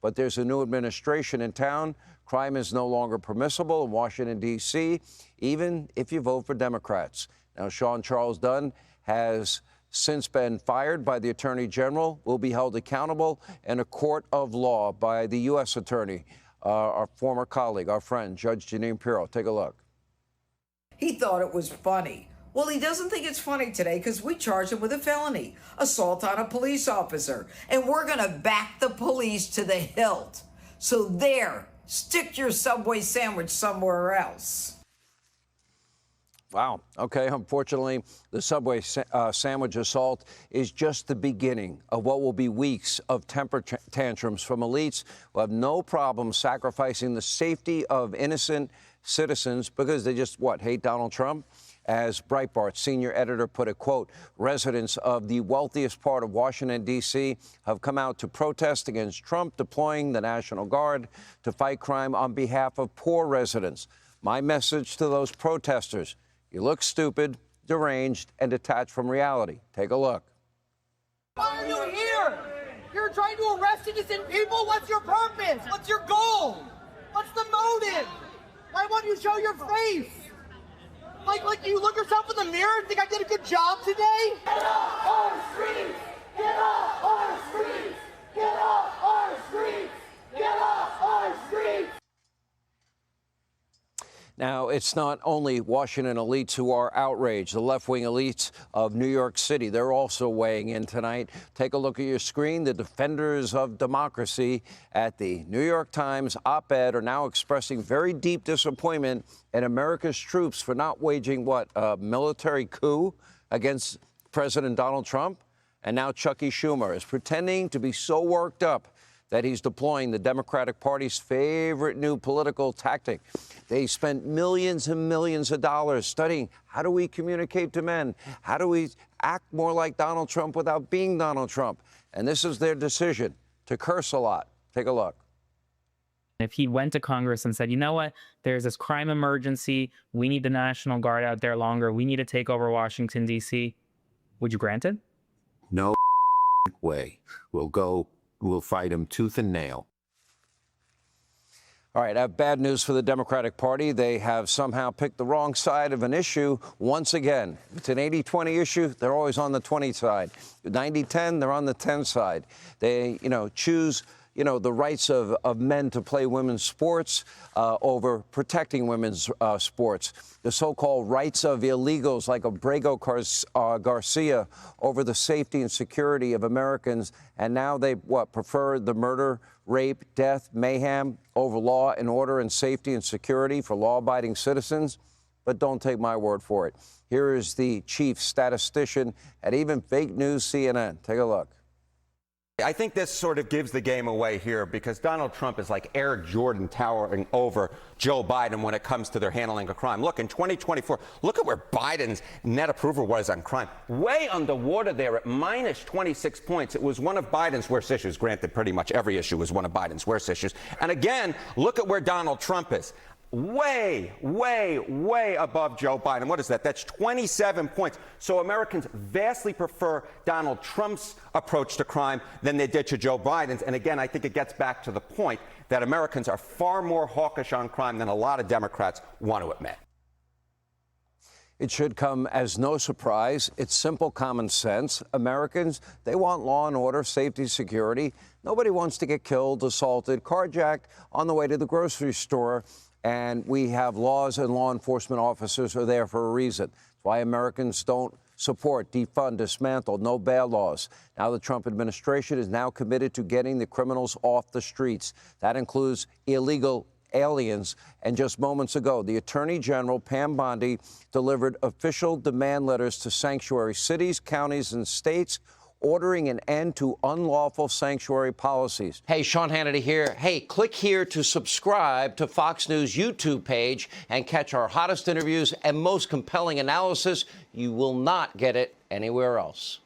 But there's a new administration in town. Crime is no longer permissible in Washington, D.C., even if you vote for Democrats. Now, Sean Charles Dunn has since been fired by the Attorney General, will be held accountable in a court of law by the U.S. Attorney, our former colleague, our friend, Judge Jeanine Pirro. Take a look. He thought it was funny. Well, he doesn't think it's funny today because we charged him with a felony, assault on a police officer. And we're going to back the police to the hilt. So there, stick your Subway sandwich somewhere else. Wow. Okay. Unfortunately, the Subway sandwich assault is just the beginning of what will be weeks of temper tantrums from elites who have no problem sacrificing the safety of innocent citizens because they just, hate Donald Trump? As Breitbart's senior editor put it, quote, residents of the wealthiest part of Washington, D.C. have come out to protest against Trump deploying the National Guard to fight crime on behalf of poor residents. My message to those protesters: you look stupid, deranged, and detached from reality. Take a look. Why are you here? You're trying to arrest innocent people? What's your purpose? What's your goal? What's the motive? Why won't you show your face? Like you look yourself in the mirror and think I did a good job today? Get off our streets! Get off our streets! Get off our streets! Get off our streets! Now, it's not only Washington elites who are outraged. The left-wing elites of New York City, they're also weighing in tonight. Take a look at your screen. The defenders of democracy at the New York Times op-ed are now expressing very deep disappointment in America's troops for not waging, a military coup against President Donald Trump. And now Chucky Schumer is pretending to be so worked up that he's deploying the Democratic Party's favorite new political tactic. They spent millions and millions of dollars studying how do we communicate to men? How do we act more like Donald Trump without being Donald Trump? And this is their decision, to curse a lot. Take a look. If he went to Congress and said, you know what, there's this crime emergency, we need the National Guard out there longer, we need to take over Washington, D.C., would you grant it? No way. We'll fight him tooth and nail. All right, I have bad news for the Democratic Party. They have somehow picked the wrong side of an issue once again. It's an 80-20 issue. They're always on the 20 side. 90-10, they're on the 10 side. They, choose, the rights of men to play women's sports over protecting women's sports. The so-called rights of illegals like Abrego Garcia over the safety and security of Americans. And now they, prefer the murder, rape, death, mayhem over law and order and safety and security for law-abiding citizens. But don't take my word for it. Here is the chief statistician at even fake news CNN. Take a look. I think this sort of gives the game away here because Donald Trump is like Air Jordan towering over Joe Biden when it comes to their handling of crime. Look, in 2024, look at where Biden's net approval was on crime. Way underwater there at minus 26 points. It was one of Biden's worst issues. Granted, pretty much every issue was one of Biden's worst issues. And again, look at where Donald Trump is. Way, way, way above Joe Biden. What is that? That's 27 points. So Americans vastly prefer Donald Trump's approach to crime than they did to Joe Biden's. And again, I think it gets back to the point that Americans are far more hawkish on crime than a lot of Democrats want to admit. It should come as no surprise. It's simple common sense. Americans, they want law and order, safety, security. Nobody wants to get killed, assaulted, carjacked on the way to the grocery store. And we have laws and law enforcement officers are there for a reason. That's why Americans don't support, defund, dismantle, no bail laws. Now the Trump administration is now committed to getting the criminals off the streets. That includes illegal aliens. And just moments ago, the Attorney General, Pam Bondi, delivered official demand letters to sanctuary cities, counties, and states ordering an end to unlawful sanctuary policies. Hey, Sean Hannity here. Hey, click here to subscribe to Fox News YouTube page and catch our hottest interviews and most compelling analysis. You will not get it anywhere else.